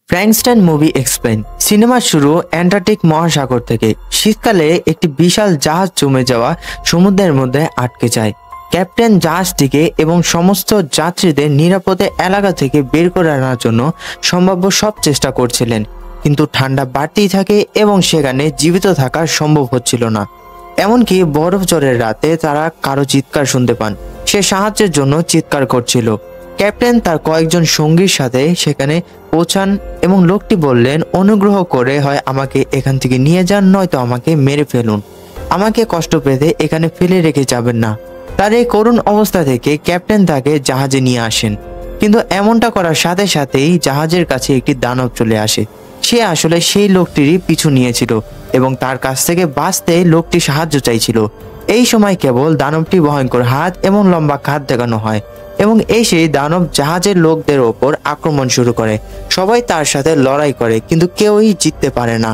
ফ্র্যাঙ্কস্টাইন movie explain. সিনেমার শুরু Antarctic মহাসাগর থেকে। শীতকালে একটি বিশাল জাহাজ জমে যাওয়া সমুদ্রের মধ্যে আটকে যায়। ক্যাপ্টেন জাহাজটিকে এবং সমস্ত যাত্রীদের নিরাপদে এলাকা থেকে বের করে আনার জন্য সম্ভাব্য সব চেষ্টা করছিলেন, কিন্তু ঠান্ডা বাড়তেই থাকে এবং সেখানে জীবিত থাকা সম্ভব হচ্ছিল না। এমনকি বরফ ঝড়ের রাতে তারা কারো চিৎকার শুনতে পান। সে সাহায্যের জন্য চিৎকার করছিল। ক্যাপ্টেন তার কয়েকজন সঙ্গীর সাথে সেখানে পৌঁছান এবং লোকটি বললেন, অনুগ্রহ করে হয় আমাকে এখান থেকে নিয়ে যান, নয়তো আমাকে মেরে ফেলুন। আমাকে কষ্ট পেতে এখানে ফেলে রেখে যাবেন না। তার এই করুণ অবস্থা থেকে ক্যাপ্টেন তাকে জাহাজে নিয়ে আসেন, কিন্তু এমনটা করার সাথে সাথেই জাহাজের কাছে একটি দানব চলে আসে। সে আসলে সেই লোকটিরই পিছু নিয়েছিল এবং তার কাছ থেকে বাঁচতে লোকটি সাহায্য চাইছিল। এই সময় কেবল দানবটি ভয়ঙ্কর হাত এবং লম্বা কাঁধ দেখানো হয় এবং সেই দানব জাহাজের লোকদের ওপর আক্রমণ শুরু করে। সবাই তার সাথে লড়াই করে, কিন্তু কেউই জিততে পারে না।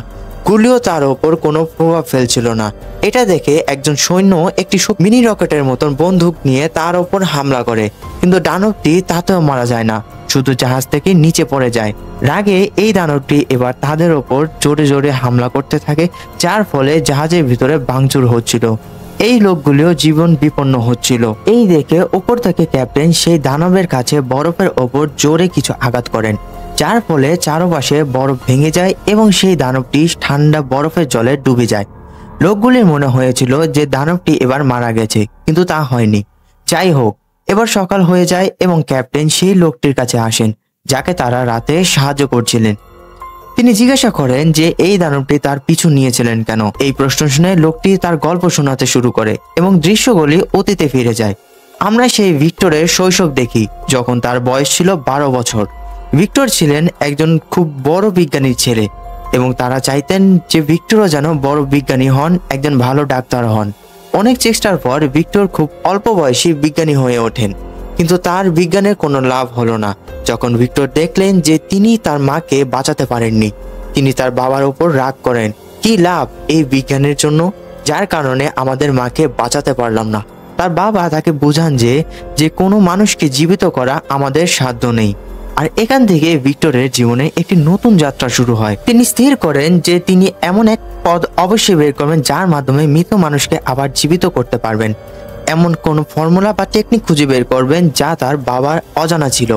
গুলিও তার ওপর কোনো প্রভাব ফেলছিল না। এটা দেখে একজন সৈন্য একটি মিনি রকেটের মতন বন্দুক নিয়ে তার ওপর হামলা করে, কিন্তু দানবটি তাতেও মারা যায় না, শুধু জাহাজ থেকে নিচে পড়ে যায়। রাগে এই দানবটি এবার তাদের ওপর জোরে জোরে হামলা করতে থাকে, যার ফলে জাহাজের ভিতরে ভাঙচুর হচ্ছিল। এই লোকগুলিও জীবন বিপন্ন হচ্ছিল। এই দেখে উপর থেকে ক্যাপ্টেন সেই দানবের কাছে বরফের ওপর জোরে কিছু আঘাত করেন, যার ফলে চারপাশে বরফ ভেঙে যায় এবং সেই দানবটি ঠান্ডা বরফের জলে ডুবে যায়। লোকগুলির মনে হয়েছিল যে দানবটি এবার মারা গেছে, কিন্তু তা হয়নি। যাই হোক, এবার সকাল হয়ে যায় এবং ক্যাপ্টেন সেই লোকটির কাছে আসেন যাকে তারা রাতে সাহায্য করছিলেন। তিনি জিজ্ঞাসা করেন যে এই দানবটি তার পিছু নিয়েছিলেন কেন। এই প্রশ্ন শুনে লোকটি তার গল্প শোনাতে শুরু করে এবং দৃশ্যগুলি অতীতে ফিরে যায়। আমরা সেই ভিক্টরের শৈশব দেখি, যখন তার বয়স ছিল 12 বছর। ভিক্টর ছিলেন একজন খুব বড় বিজ্ঞানীর ছেলে এবং তারা চাইতেন যে ভিক্টরও যেন বড় বিজ্ঞানী হন, একজন ভালো ডাক্তার হন। অনেক চেষ্টার পর ভিক্টর খুব অল্প বয়সী বিজ্ঞানী হয়ে ওঠেন, কিন্তু তার বিজ্ঞানের কোনো লাভ হলো না। যখন ভিক্টর দেখলেন যে তিনি তার মাকে বাঁচাতে পারেননি, তিনি তার বাবার উপর রাগ করেন। কি লাভ এই বিজ্ঞানের জন্য, যার কারণে আমাদের মাকে বাঁচাতে পারলাম না। তার বাবা তাকে বোঝান যে কোনো মানুষকে জীবিত করা আমাদের সাধ্য নেই। আর এখান থেকে ভিক্টরের জীবনে একটি নতুন যাত্রা শুরু হয়। তিনি স্থির করেন যে তিনি এমন এক পদ অবশ্যই বের করবেন যার মাধ্যমে মৃত মানুষকে আবার জীবিত করতে পারবেন। এমন কোন ফর্মুলা বা টেকনিক খুঁজে বের করবেন যা তার বাবার অজানা ছিল।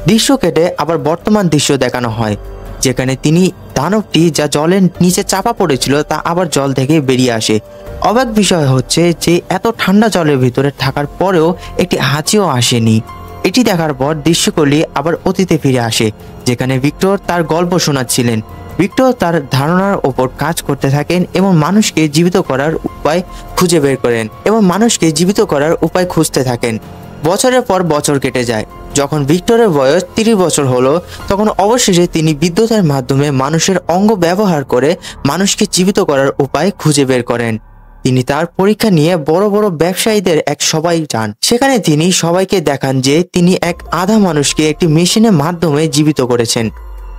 দৃশ্য কেটে আবার বর্তমান দৃশ্য দেখানো হয়, যেখানে তিনি দানবটি যা জলের নিচে চাপা পড়েছিল তা আবার জল থেকে বেরিয়ে আসে। অবাক বিষয় হচ্ছে যে এত ঠান্ডা জলের ভিতরে থাকার পরেও একটি হাঁচিও আসেনি। এটি দেখার পর দৃশ্যগুলি আবার অতীতে ফিরে আসে, যেখানে ভিক্টর তার গল্প শোনাচ্ছিলেন। ভিক্টর তার ধারণার ওপর কাজ করতে থাকেন এবং মানুষকে জীবিত করার উপায় খুঁজে বের করেন খুঁজতে থাকেন। বছরের পর বছর কেটে যায়। যখন ভিক্টরের বয়স 30 বছর হলো, তখন অবশেষে তিনি বিদ্যুতের মাধ্যমে মানুষের অঙ্গ ব্যবহার করে মানুষকে জীবিত করার উপায় খুঁজে বের করেন। তিনি তার পরীক্ষা নিয়ে বড় বড় ব্যবসায়ীদের এক সভায় যান। সেখানে তিনি সবাইকে দেখান যে তিনি এক আধা মানুষকে একটি মেশিনের মাধ্যমে জীবিত করেছেন।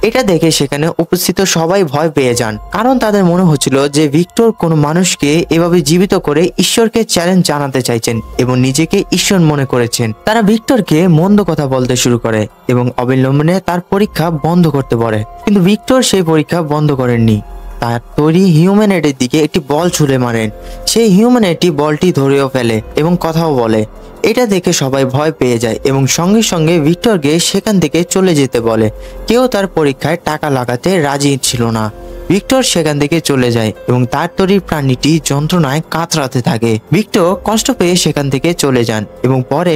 এটা দেখে সেখানে উপস্থিত সবাই ভয় পেয়ে যান, কারণ তাদের মনে হচ্ছিল যে ভিক্টর কোনো মানুষকে এভাবে জীবিত করে ঈশ্বরকে চ্যালেঞ্জ জানাতে চাইছেন এবং নিজেকে ঈশ্বর মনে করেছেন। তারা ভিক্টরকে মন্দ কথা বলতে শুরু করে এবং অবিলম্বে তার পরীক্ষা বন্ধ করতে বলে, কিন্তু ভিক্টর সেই পরীক্ষা বন্ধ করেননি। তার তৈরি হিউম্যানিটির দিকে একটি বল ছুঁড়ে মারেন। সেই হিউম্যানিটি বলটি ধরেও ফেলে এবং কথাও বলে। এটা দেখে সবাই ভয় পেয়ে যায় এবং সঙ্গে সঙ্গে ভিক্টরকে সেখান থেকে চলে যেতে বলে। কেউ তার পরীক্ষায় টাকা লাগাতে রাজি ছিল না। ভিক্টর সেখান থেকে চলে যায় এবং তার তৈরি প্রাণীটি যন্ত্রণায় কাতরাতে থাকে। ভিক্টর কষ্ট পেয়ে সেখান থেকে চলে যান এবং পরে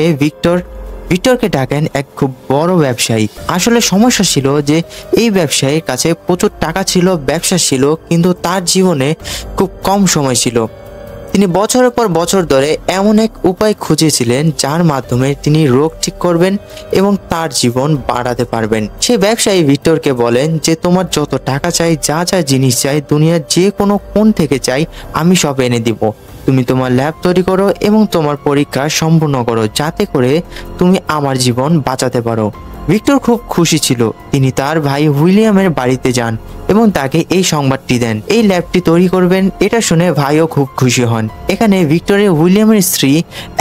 ভিক্টরকে ডাকেন এক খুব বড় ব্যবসায়ী। আসলে সমস্যা ছিল যে এই ব্যবসায়ীর কাছে প্রচুর টাকা ছিল, ব্যবসা ছিল, কিন্তু তার জীবনে খুব কম সময় ছিল। তিনি বছরের পর বছর ধরে এমন এক উপায় খুঁজেছিলেন যার মাধ্যমে তিনি রোগ ঠিক করবেন এবং তার জীবন বাড়াতে পারবেন। সেই ব্যবসায়ী ভিক্টরকে বলেন যে তোমার যত টাকা চাই, যা যা জিনিস চাই, দুনিয়ার যে কোনো কোণ থেকে চাই, আমি সব এনে দিব। তুমি তোমার ল্যাব তৈরি করো এবং তোমার পরীক্ষা সম্পূর্ণ করো, যাতে করে তুমি আমার জীবন বাঁচাতে পারো। ভিক্টর খুব খুশি ছিল। তিনি তার ভাই উইলিয়ামের বাড়িতে যান এবং তাকে এই সংবাদটি দেন, এই ল্যাবটি তৈরি করবেন। এটা শুনে ভাইও খুব খুশি হন। এখানে ভিক্টরের উইলিয়ামের স্ত্রী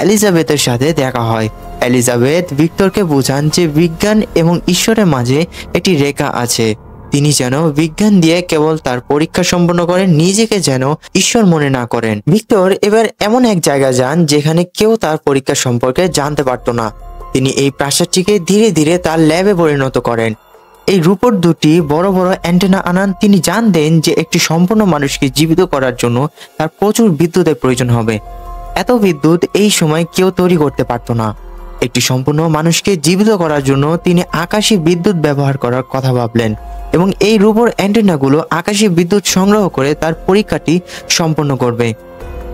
এলিজাবেথের সাথে দেখা হয়। এলিজাবেথ ভিক্টরকে বোঝান যে বিজ্ঞান এবং ঈশ্বরের মাঝে একটি রেখা আছে। তিনি যেন বিজ্ঞান দিয়ে কেবল তার পরীক্ষা সম্পন্ন করেন, নিজেকে যেন ঈশ্বর মনে না করেন। ভিক্টর এবার এমন এক জায়গায় যান যেখানে কেউ তার পরীক্ষা সম্পর্কে জানতে পারত না। তিনি এই প্রাসাদটিকে ধীরে ধীরে তার ল্যাবে পরিণত করেন। এই রূপোর দুটি বড় বড় অ্যান্টেনা আনান। তিনি জানতেন যে একটি সম্পূর্ণ মানুষকে জীবিত করার জন্য তার প্রচুর বিদ্যুতের প্রয়োজন হবে। এত বিদ্যুৎ এই সময় কেউ তৈরি করতে পারত না। একটি সম্পূর্ণ মানুষকে জীবিত করার জন্য তিনি আকাশী বিদ্যুৎ ব্যবহার করার কথা ভাবলেন এবং এই রূপোর অ্যান্টেনাগুলো আকাশী বিদ্যুৎ সংগ্রহ করে তার পরীক্ষাটি সম্পন্ন করবে,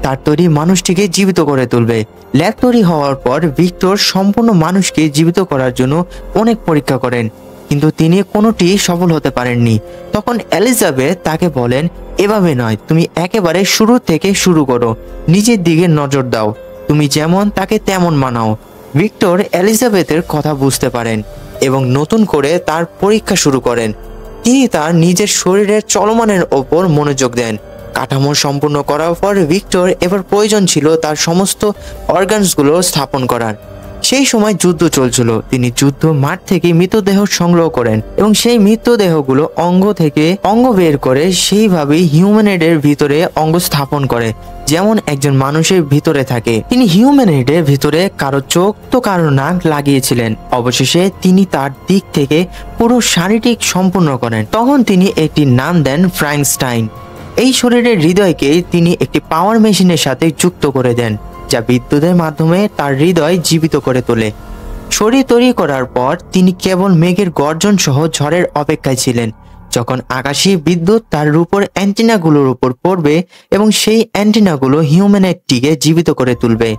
তার তৈরি মানুষটিকে জীবিত করে তুলবে। ল্যাব তৈরি হওয়ার পর ভিক্টর সম্পূর্ণ মানুষকে জীবিত করার জন্য অনেক পরীক্ষা করেন, কিন্তু তিনি কোনোটি সফল হতে পারেননি। তখন এলিজাবেথ তাকে বলেন, এভাবে নয়, তুমি একেবারে শুরু থেকে শুরু করো, নিজের দিকে নজর দাও, তুমি যেমন তাকে তেমন মানাও। ভিক্টর এলিজাবেথের কথা বুঝতে পারেন এবং নতুন করে তার পরীক্ষা শুরু করেন। তিনি তার নিজের শরীরের চলমানের ওপর মনোযোগ দেন। কাঠামো সম্পূর্ণ করার পর ভিক্টর এবার প্রয়োজন ছিল তার সমস্ত অর্গানসগুলো স্থাপন করার। সেই সময় যুদ্ধ চলছিল। তিনি যুদ্ধ মাঠ থেকে মৃতদেহ সংগ্রহ করেন এবং সেই মৃতদেহগুলো অঙ্গ থেকে অঙ্গ বের করে সেইভাবেই হিউম্যানয়েডের ভিতরে অঙ্গ স্থাপন করে, যেমন একজন মানুষের ভিতরে থাকে। তিনি হিউম্যানয়েডের ভিতরে কারো চোখ তো কারো নাক লাগিয়েছিলেন। অবশেষে তিনি তার দিক থেকে পুরো শারীরিক সম্পূর্ণ করেন। তখন তিনি একটি নাম দেন ফ্র্যাঙ্কস্টাইন। এই শরীরের হৃদয়কে তিনি একটি পাওয়ার মেশিনের সাথে যুক্ত করে দেন, যা বিদ্যুতের মাধ্যমে তার হৃদয় জীবিত করে তোলে। শরীর তৈরি করার পর তিনি কেবল মেঘের গর্জন সহ ঝড়ের অপেক্ষায় ছিলেন, যখন আকাশী বিদ্যুৎ তার রূপোর অ্যান্টেনাগুলোর উপর পড়বে এবং সেই অ্যান্টেনাগুলো হিউম্যানয়েডটিকে জীবিত করে তুলবে।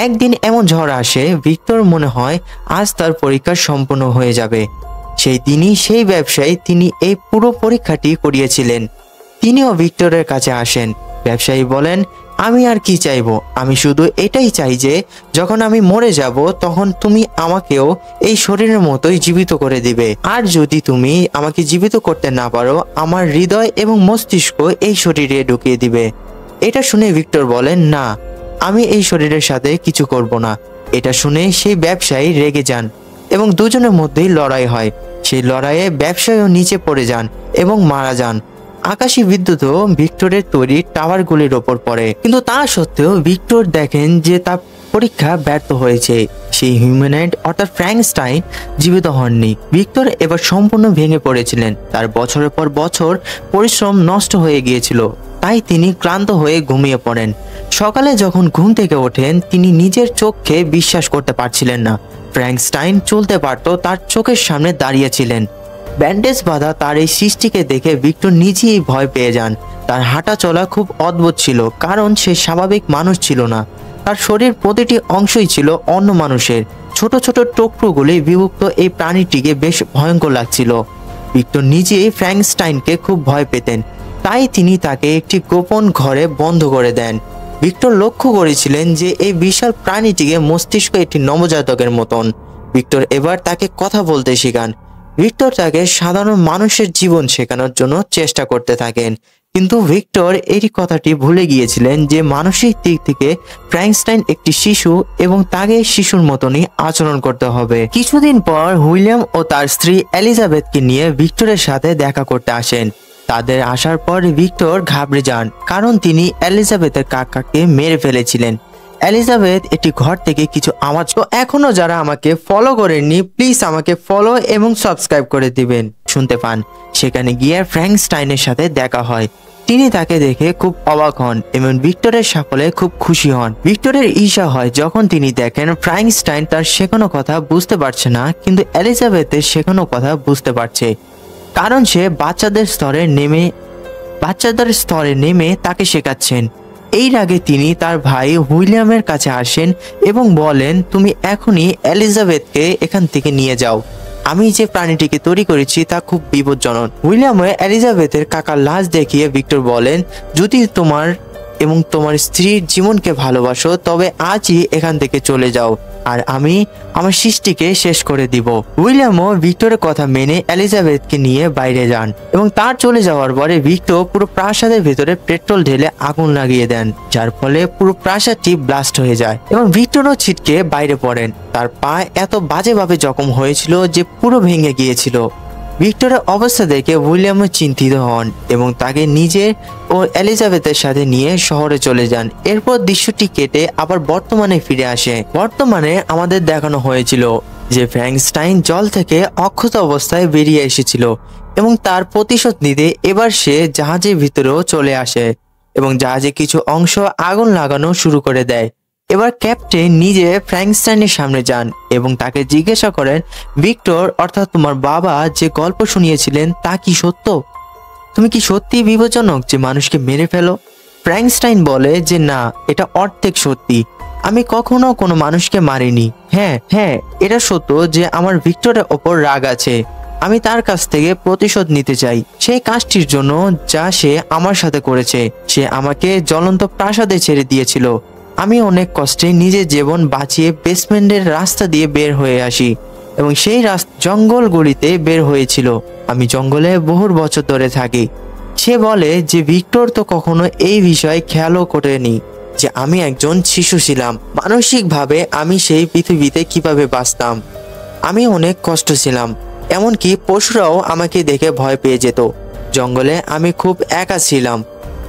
একদিন এমন ঝড় আসে, ভিক্টর মনে হয় আজ তার পরীক্ষা সম্পূর্ণ হয়ে যাবে। সেই দিনই সেই ব্যবসায়ী তিনি এই পুরো পরীক্ষাটি করিয়েছিলেন, তিনিও ভিক্টরের কাছে আসেন। ব্যবসায়ী বলেন, আমি আর কি চাইবো, আমি শুধু এটাই চাই যে যখন আমি মরে যাব তখন তুমি আমাকেও এই শরীরের মতোই জীবিত করে দিবে। আর যদি তুমি আমাকে জীবিত করতে না পারো, আমার হৃদয় এবং মস্তিষ্ক এই শরীরে ঢুকিয়ে দিবে। এটা শুনে ভিক্টর বলেন, না, আমি এই শরীরের সাথে কিছু করব না। এটা শুনে সেই ব্যবসায়ী রেগে যান এবং দুজনের মধ্যেই লড়াই হয়। সেই লড়াইয়ে ব্যবসায়ীও নিচে পড়ে যান এবং মারা যান। আকাশী বিদ্যুৎও ভিক্টরের তৈরি টাওয়ারগুলির ওপর পড়ে, কিন্তু তা সত্ত্বেও ভিক্টর দেখেন যে তার পরীক্ষা ব্যর্থ হয়েছে। সেই হিউম্যানয়েড অর্থাৎ ফ্র্যাঙ্কস্টাইন জীবিত হননি। ভিক্টর এবার সম্পূর্ণ ভেঙে পড়েছিলেন। তার বছরের পর বছর পরিশ্রম নষ্ট হয়ে গিয়েছিল, তাই তিনি ক্লান্ত হয়ে ঘুমিয়ে পড়েন। সকালে যখন ঘুম থেকে ওঠেন, তিনি নিজের চোখকে বিশ্বাস করতে পারছিলেন না। ফ্র্যাঙ্কস্টাইন চলতে পারত, তার চোখের সামনে দাঁড়িয়েছিলেন। ব্যান্ডেজ বাঁধা তার এই সৃষ্টিকে দেখে ভিক্টর নিজেই ভয় পেয়ে যান। তার হাঁটা চলা খুব অদ্ভুত ছিল, কারণ সে স্বাভাবিক মানুষ ছিল না। তার শরীর প্রতিটি অংশই ছিল অন্য মানুষের। ছোট ছোট টুকরোগুলি বিভক্ত এই প্রাণীটিকে বেশ ভয়ঙ্কর লাগছিল। ভিক্টর নিজেই ফ্র্যাঙ্কস্টাইনকে খুব ভয় পেতেন, তাই তিনি তাকে একটি গোপন ঘরে বন্ধ করে দেন। ভিক্টর লক্ষ্য করেছিলেন যে এই বিশাল প্রাণীটিকে মস্তিষ্ক একটি নবজাতকের মতন। ভিক্টর এবার তাকে কথা বলতে শেখান। ভিক্টর তাকে সাধারণ মানুষের জীবন শেখানোর জন্য চেষ্টা করতে থাকেন, কিন্তু ভিক্টর এই কথাটি ভুলে গিয়েছিলেন যে মানসিক দিক থেকে ফ্র্যাঙ্কস্টাইন একটি শিশু এবং তাকে শিশুর মতনই আচরণ করতে হবে। কিছুদিন পর উইলিয়াম ও তার স্ত্রী এলিজাবেথকে নিয়ে ভিক্টরের সাথে দেখা করতে আসেন। তাদের আসার পর ভিক্টর ঘাবড়ে যান, কারণ তিনি এলিজাবেথের কাকাকে মেরে ফেলেছিলেন। এলিজাবেথ একটি ঘর থেকে কিছু আওয়াজ। তো এখনো যারা আমাকে ফলো করেননি, প্লিজ আমাকে ফলো এবং সাবস্ক্রাইব করে দিবেন শুনতে পান। সেখানে গিয়ে ফ্র্যাঙ্কস্টাইনের সাথে দেখা হয়। তিনি তাকে দেখে খুব অবাক হন এবং ভিক্টরের সাফল্যে খুব খুশি হন। ভিক্টরের ঈর্ষা হয় যখন তিনি দেখেন ফ্র্যাঙ্কস্টাইন তার শেখানো কথা বুঝতে পারছে না, কিন্তু এলিজাবেথের শেখানো কথা বুঝতে পারছে, কারণ সে বাচ্চাদের স্তরে নেমে তাকে শেখাচ্ছেন। এর আগে তিনি তার ভাই উইলিয়ামের কাছে আসেন এবং বলেন, তুমি এখনই এলিজাবেথকে এখান থেকে নিয়ে যাও, আমি যে প্রাণীটিকে তৈরি করেছি তা খুব বিপজ্জনক। উইলিয়াম এলিজাবেথের কাকার লাশ দেখিয়ে ভিক্টর বলেন, যদি তোমার এবং তোমার স্ত্রীর জীবনকে ভালোবাসো তবে আজই এখান থেকে চলে যাও, আর আমি আমার সৃষ্টিকে শেষ করে দিব। উইলিয়ামও ভিক্টরের কথা মেনে এলিজাবেথকে নিয়ে বাইরে যান এবং তার চলে যাওয়ার পরে ভিক্টর পুরো প্রাসাদের ভেতরে পেট্রোল ঢেলে আগুন লাগিয়ে দেন, যার ফলে পুরো প্রাসাদটি ব্লাস্ট হয়ে যায় এবং ভিক্টরও ছিটকে বাইরে পড়েন। তার পা এত বাজেভাবে জখম হয়েছিল যে পুরো ভেঙে গিয়েছিল। ভিক্টরের অবস্থা দেখে উইলিয়ামও চিন্তিত হন এবং তাকে নিজের ও এলিজাবেথের সাথে নিয়ে শহরে চলে যান। এরপর দৃশ্যটি কেটে আবার বর্তমানে ফিরে আসে। বর্তমানে আমাদের দেখানো হয়েছিল যে ফ্র্যাঙ্কস্টাইন জল থেকে অক্ষত অবস্থায় বেরিয়ে এসেছিল এবং তার প্রতিশোধ নিতে এবার সে জাহাজের ভিতরেও চলে আসে এবং জাহাজে কিছু অংশ আগুন লাগানো শুরু করে দেয়। এবার ক্যাপ্টেন নিজে ফ্র্যাঙ্কস্টাইনের সামনে যান এবং তাকে জিজ্ঞাসা করেন, ভিক্টর অর্থাৎ তোমার বাবা যে গল্প শুনিয়েছিলেন তা কি সত্য? তুমি কি সত্যি বিপজ্জনক যে মানুষকে মেরে ফেলো? ফ্র্যাঙ্কস্টাইন বলে যে না, এটা অর্ধেক সত্যি, আমি কখনো কোনো মানুষকে মারিনি। হ্যাঁ হ্যাঁ, এটা সত্য যে আমার ভিক্টরের ওপর রাগ আছে, আমি তার কাছ থেকে প্রতিশোধ নিতে চাই সেই কাজটির জন্য যা সে আমার সাথে করেছে। সে আমাকে জ্বলন্ত প্রাসাদে ছেড়ে দিয়েছিল। আমি অনেক কষ্টে নিজের জীবন বাঁচিয়ে বেসমেন্টের রাস্তা দিয়ে বের হয়ে আসি এবং সেই জঙ্গলগুলিতে বের হয়েছিল। আমি জঙ্গলে বহুর বছর ধরে থাকি। সে বলে যে ভিক্টর তো কখনো এই বিষয়ে খেয়ালও করেনি যে আমি একজন শিশু ছিলাম। মানসিকভাবে আমি সেই পৃথিবীতে কিভাবে বাঁচতাম। আমি অনেক কষ্ট ছিলাম, এমনকি পশুরাও আমাকে দেখে ভয় পেয়ে যেত। জঙ্গলে আমি খুব একা ছিলাম।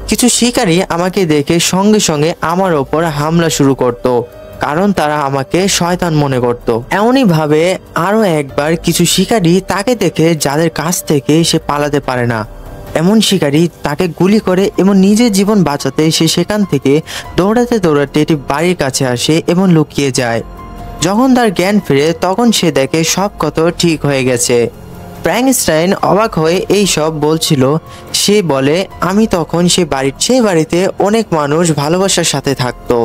কিছু শিকারী আমাকে দেখে সঙ্গে সঙ্গে আমার ওপর হামলা শুরু করত, কারণ তারা আমাকে শয়তান মনে করত। এমনই ভাবে আরো একবার কিছু শিকারী তাকে দেখে যাদের কাছ থেকে সে পালাতে পারে না, এমন শিকারী তাকে গুলি করে এবং নিজের জীবন বাঁচাতে সে সেখান থেকে দৌড়াতে দৌড়াতে একটি বাড়ির কাছে আসে এবং লুকিয়ে যায়। যখন তার জ্ঞান ফিরে তখন সে দেখে সব কত ঠিক হয়ে গেছে। ফ্র্যাঙ্কস্টাইন অবাক হয়ে এই সব বলছিল। সে বলে, আমি তখন সেই বাড়িতে অনেক মানুষ ভালোবাসার সাথে থাকতো।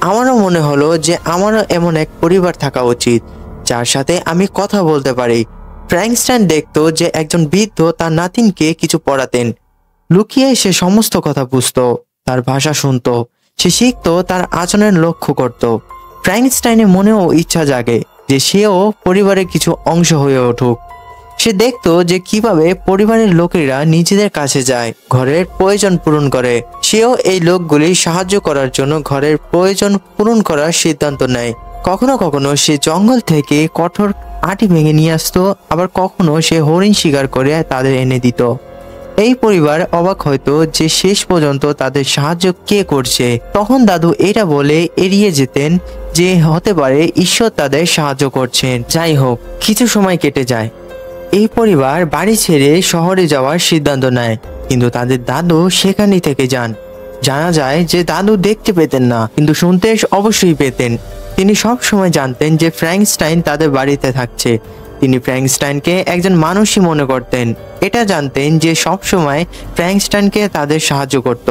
আমারও মনে হলো যে আমারও এমন এক পরিবার থাকা উচিত যার সাথে আমি কথা বলতে পারি। ফ্র্যাঙ্কস্টাইন দেখতো যে একজন বৃদ্ধ তার নাতিনকে কিছু পড়াতেন। লুকিয়ে সে সমস্ত কথা বুঝতো, তার ভাষা শুনতো, সে শিখতো, তার আচরণের লক্ষ্য করত। ফ্র্যাঙ্কস্টাইনের মনেও ইচ্ছা জাগে যে সেও পরিবারের কিছু অংশ হয়ে উঠুক। সে দেখতো যে কিভাবে পরিবারের লোকেরা নিজেদের কাছে যায়, ঘরের প্রয়োজন পূরণ করে। সেও এই লোকগুলি সাহায্য করার জন্য ঘরের প্রয়োজন পূরণ করার সিদ্ধান্ত নেয়। কখনো কখনো সে জঙ্গল থেকে কঠোর আটি ভেঙে নিয়ে আসতো, আবার কখনো সে হরিণ শিকার করে তাদের এনে দিত। এই পরিবার অবাক হয়তো যে শেষ পর্যন্ত তাদের সাহায্য কে করছে। তখন দাদু এটা বলে এড়িয়ে যেতেন যে হতে পারে ঈশ্বর তাদের সাহায্য করছেন। যাই হোক, কিছু সময় কেটে যায়। এই পরিবার বাড়ি ছেড়ে শহরে যাওয়ার সিদ্ধান্ত নেয়, কিন্তু তাদের দাদু সেখানেই থেকে যান। জানা যায় যে দাদু দেখতে পেতেন না, কিন্তু শুনতে অবশ্যই পেতেন। তিনি সব সময় জানতেন যে ফ্র্যাঙ্কস্টাইন তাদের বাড়িতে থাকছে। তিনি ফ্র্যাঙ্কস্টাইনকে একজন মানুষই মনে করতেন। এটা জানতেন যে সব সময় ফ্র্যাঙ্কস্টাইনকে তাদের সাহায্য করত।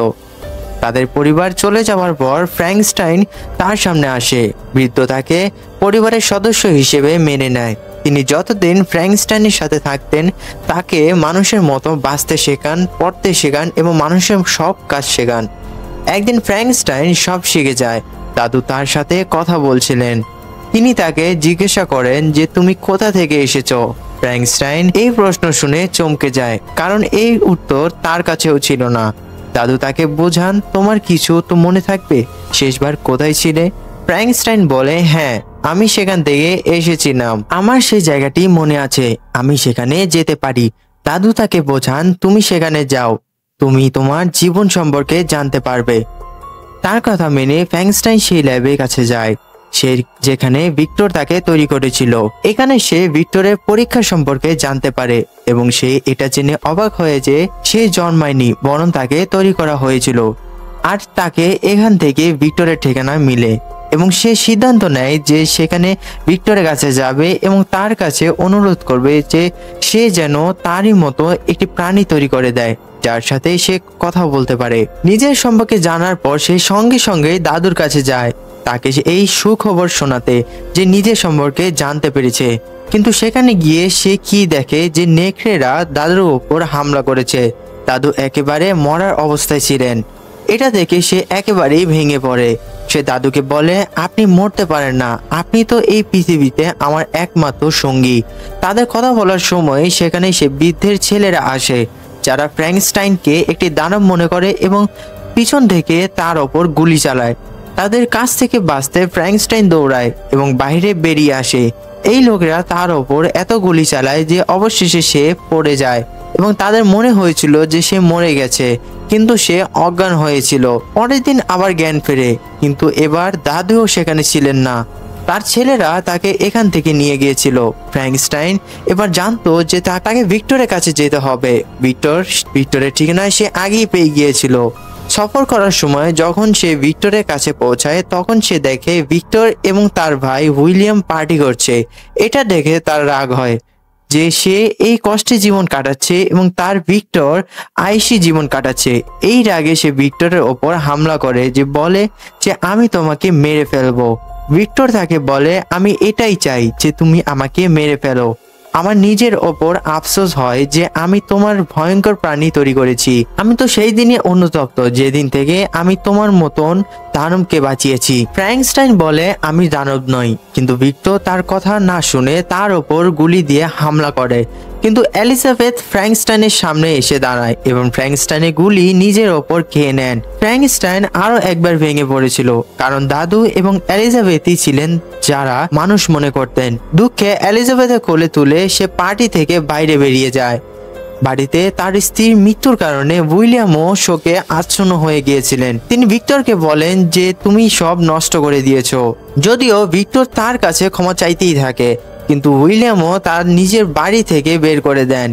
তাদের পরিবার চলে যাওয়ার পর ফ্র্যাঙ্কস্টাইন তার সামনে আসে। বৃদ্ধ তাকে পরিবারের সদস্য হিসেবে মেনে নেয়। তিনি যতদিন ফ্র্যাঙ্কস্টাইনের সাথে থাকতেন তাকে মানুষের মতো বাঁচতে শেখান, পড়তে শেখান এবং মানুষের সব কাজ শেখান। একদিন ফ্র্যাঙ্কস্টাইন সব শিখে যায়। দাদু তার সাথে কথা বলছিলেন। তিনি তাকে জিজ্ঞাসা করেন যে তুমি কোথা থেকে এসেছো। ফ্র্যাঙ্কস্টাইন এই প্রশ্ন শুনে চমকে যায়, কারণ এই উত্তর তার কাছেও ছিল না। দাদু তাকে বোঝান, তোমার কিছু তো মনে থাকবে, শেষবার কোথায় ছিলে? ফ্র্যাঙ্কস্টাইন বলে, হ্যাঁ, আমি সেখান থেকে এসেছিলাম, আমার সেই জায়গাটি মনে আছে, আমি সেখানে যেতে পারি। দাদু তাকে বোঝান, তুমি সেখানে যাও, তুমি তোমার জীবন সম্পর্কে জানতে পারবে। তার কথা মেনে ফ্র্যাঙ্কস্টাইন সেই ল্যাবের কাছে যায়, সে যেখানে ভিক্টর তাকে তৈরি করেছিল। এখানে সে ভিক্টরের পরীক্ষা সম্পর্কে জানতে পারে এবং সে এটা জেনে অবাক হয়ে যে সে জন্মায়নি, বরং তাকে তৈরি করা হয়েছিল। আর তাকে এখান থেকে ভিক্টরের ঠিকানা মিলে এবং সে সিদ্ধান্ত নেয় যে সেখানে ভিক্টরের কাছে যাবে এবং তার কাছে অনুরোধ করবে যে সে যেন তারই মতো একটি প্রাণী তৈরি করে দেয় যার সাথে সে কথা বলতে পারে। নিজের সম্পর্কে জানার পর সে সঙ্গে সঙ্গে দাদুর কাছে যায় তাকে এই সুখবর শোনাতে যে নিজের সম্পর্কে জানতে পেরেছে। কিন্তু সেখানে গিয়ে সে কি দেখে যে নেকড়েরা দাদুর উপর হামলা করেছে। দাদু একেবারে মরার অবস্থায় ছিলেন। এটা দেখে সে একেবারেই ভেঙে পড়ে। সে দাদুকে বলে, আপনি মরতে পারেন না, আপনি তো এই পৃথিবীতে আমার একমাত্র সঙ্গী। তাদের কথা বলার সময় সেখানে সে বৃদ্ধের ছেলেরা আসে যারা ফ্র্যাঙ্কস্টাইনকে একটি দানব মনে করে এবং পিছন থেকে তার ওপর গুলি চালায়। তাদের কাছ থেকে বাঁচতে ফ্র্যাঙ্কস্টাইন দৌড়ায় এবং বাইরে বেরিয়ে আসে। এই লোকেরা তার ওপর এত গুলি চালায় যে অবশেষে সে পড়ে যায় এবং তাদের মনে হয়েছিল যে সে মরে গেছে, কিন্তু সে অজ্ঞান হয়েছিল। পরের দিন আবার জ্ঞান ফেরে, কিন্তু এবার দাদুও সেখানে ছিলেন না। তার ছেলেরা তাকে এখান থেকে নিয়ে গিয়েছিল। ফ্র্যাঙ্কস্টাইন এবার জানতো যে তাকে ভিক্টরের কাছে যেতে হবে। ভিক্টরের ঠিকানায় সে আগেই পেয়ে গিয়েছিল। সফর করার সময় যখন সে ভিক্টরের কাছে পৌঁছায় তখন সে দেখে ভিক্টর এবং তার ভাই উইলিয়াম পার্টি করছে। এটা দেখে তার রাগ হয় যে সে এই কষ্টে জীবন কাটাচ্ছে এবং তার ভিক্টর আইসি জীবন কাটাচ্ছে। এই রাগে সে ভিক্টরের ওপর হামলা করে, যে বলে যে আমি তোমাকে মেরে ফেলবো। ভিক্টর তাকে বলে আমি এটাই চাই যে তুমি আমাকে মেরে ফেলো। আমার নিজের ওপর আফসোস হয় যে আমি তোমার ভয়ঙ্কর প্রাণী তৈরি করেছি। আমি তো সেই দিনে অনুতপ্ত যেদিন থেকে আমি তোমার মতন দানবকে বাঁচিয়েছি। ফ্র্যাঙ্কস্টাইন বলে আমি দানব নই, কিন্তু ভিক্টর তার কথা না শুনে তার ওপর গুলি দিয়ে হামলা করে। কিন্তু এলিজাবেথ ফ্র্যাঙ্কস্টাইনের সামনে এসে দাঁড়ায় এবং ফ্র্যাঙ্কস্টাইনের গুলি নিজের ওপর খেয়ে নেন। ফ্র্যাঙ্কস্টাইন আরো একবার ভেঙে পড়েছিল, কারণ দাদু এবং এলিজাবেথই ছিলেন যারা মানুষ মনে করতেন। দুঃখে এলিজাবেথের কোলে তুলে সে পার্টি থেকে বাইরে বেরিয়ে যায়। বাড়িতে তার স্ত্রীর মৃত্যুর কারণে উইলিয়ামও শোকে আচ্ছন্ন হয়ে গিয়েছিলেন। তিনি ভিক্টরকে বলেন যে তুমি সব নষ্ট করে দিয়েছো। যদিও ভিক্টর তার কাছে ক্ষমা চাইতেই থাকে, কিন্তু উইলিয়ামও তার নিজের বাড়ি থেকে বের করে দেন।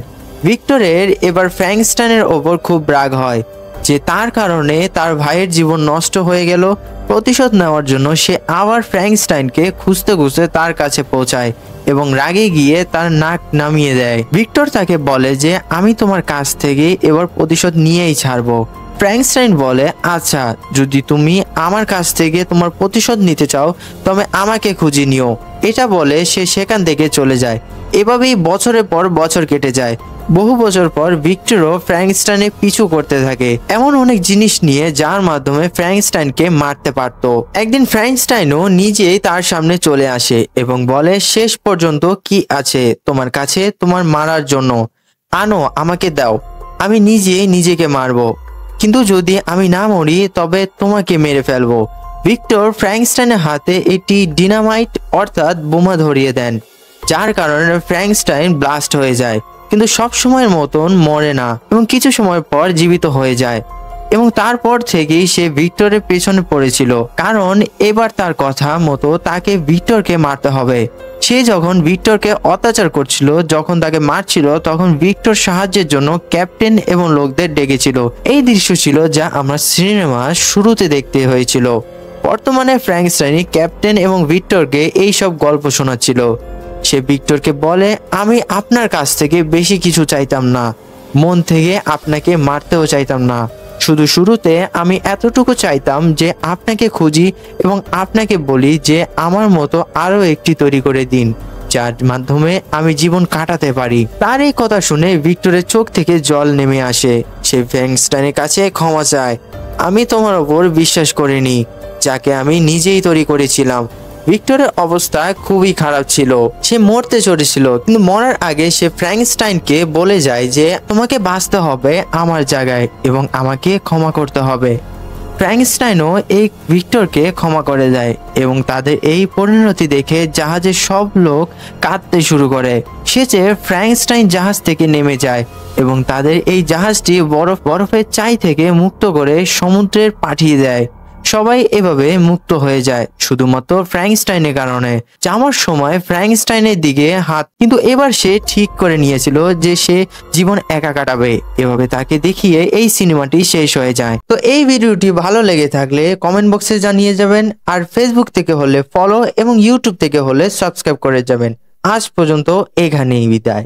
ভিক্টরের এবার ফ্র্যাঙ্কস্টাইনের ওপর খুব রাগ হয় যে তার কারণে তার ভাইয়ের জীবন নষ্ট হয়ে গেল। প্রতিশোধ নেওয়ার জন্য সে আবার ফ্র্যাঙ্কস্টাইনকে খুঁজতে খুঁজতে তার কাছে পৌঁছায় এবং রাগে গিয়ে তার নাক নামিয়ে দেয়। ভিক্টর তাকে বলে যে আমি তোমার কাছ থেকে এবার প্রতিশোধ নিয়েই ছাড়বো। ফ্র্যাঙ্কস্টাইন বলে আচ্ছা, যদি তুমি আমার কাছ থেকে তোমার প্রতিশোধ নিতে চাও তবে আমাকে খুঁজে নিও। এটা বলে সে সেখান থেকে চলে যায়। এভাবেই বছরের পর বছর কেটে যায়। বহু বছর পর ভিক্টরও ফ্র্যাঙ্কস্টাইনের পিছু করতে থাকে, এমন অনেক জিনিস নিয়ে যার মাধ্যমে ফ্র্যাঙ্কস্টাইনকে মারতে পারত। একদিন ফ্র্যাঙ্কস্টাইনও নিজেই তার সামনে চলে আসে এবং বলে শেষ পর্যন্ত কি আছে তোমার কাছে তোমার মারার জন্য? আনো, আমাকে দাও, আমি নিজেই নিজেকে মারবো, কিন্তু যদি আমি না মরি তবে তোমাকে মেরে ফেলবো। ভিক্টর ফ্র্যাঙ্কস্টাইনের হাতে একটি ডিনামাইট অর্থাৎ বোমা ধরিয়ে দেন, যার কারণে ফ্র্যাঙ্কস্টাইন ব্লাস্ট হয়ে যায়, কিন্তু সব সময়ের মতন মরে না এবং কিছু সময় পর জীবিত হয়ে যায়। এবং তারপর থেকেই সে ভিক্টরের পেছনে পড়েছিল, কারণ এবার তার কথা মতো তাকে ভিক্টরকে মারতে হবে। সে যখন ভিক্টরকে অত্যাচার করছিল, যখন তাকে মারছিল, তখন ভিক্টর সাহায্যের জন্য ক্যাপ্টেন এবং লোকদের ডেকেছিল। এই দৃশ্য ছিল যা আমরা সিনেমা শুরুতে দেখতে হয়েছিল। বর্তমানে ফ্র্যাঙ্কস্টাইন ক্যাপ্টেন এবং ভিক্টরকে এই সব গল্প শোনাচ্ছিল। সে ভিক্টরকে বলে আমি আপনার কাছ থেকে বেশি কিছু চাইতাম না, মন থেকে আপনাকে মারতেও চাইতাম না, শুধু শুরুতে আমি এতটুকু চাইতাম যে আপনাকে খুঁজি এবং আপনাকে বলি যে আমার মতো আরো একটি তৈরি করে দিন, যার মাধ্যমে আমি জীবন কাটাতে পারি। তার এই কথা শুনে ভিক্টরের চোখ থেকে জল নেমে আসে। সে ফ্র্যাঙ্কস্টাইনের কাছে ক্ষমা চায়। আমি তোমার ওপর বিশ্বাস করিনি, যাকে আমি নিজেই তৈরি করেছিলাম। ভিক্টরের অবস্থা খুবই খারাপ ছিল, সে মরতে চলেছিল, কিন্তু মরার আগে সে ফ্র্যাঙ্কস্টাইনকে বলে যায় যে তোমাকে বাঁচতে হবে আমার জায়গায় এবং আমাকে ক্ষমা করতে হবে। ফ্র্যাঙ্কস্টাইনও এই ভিক্টরকে ক্ষমা করে দেয় এবং তাদের এই পরিণতি দেখে জাহাজের সব লোক কাঁদতে শুরু করে। শেষে ফ্র্যাঙ্কস্টাইন জাহাজ থেকে নেমে যায় এবং তাদের এই জাহাজটি বরফের চাই থেকে মুক্ত করে সমুদ্রে পাঠিয়ে দেয়। সবাই এভাবে মুক্ত হয়ে যায় শুধুমাত্র ফ্র্যাঙ্কস্টাইনের কারণে। যাওয়ার সময় ফ্র্যাঙ্কস্টাইনের দিকে হাত, কিন্তু এবার সে ঠিক করে নিয়েছিল যে সে জীবন একা কাটাবে। এভাবে তাকে দেখিয়ে এই সিনেমাটি শেষ হয়ে যায়। তো এই ভিডিওটি ভালো লেগে থাকলে কমেন্ট বক্সে জানিয়ে যাবেন, আর ফেসবুক থেকে হলে ফলো এবং ইউটিউব থেকে হলে সাবস্ক্রাইব করে যাবেন। আজ পর্যন্ত এখানেই বিদায়।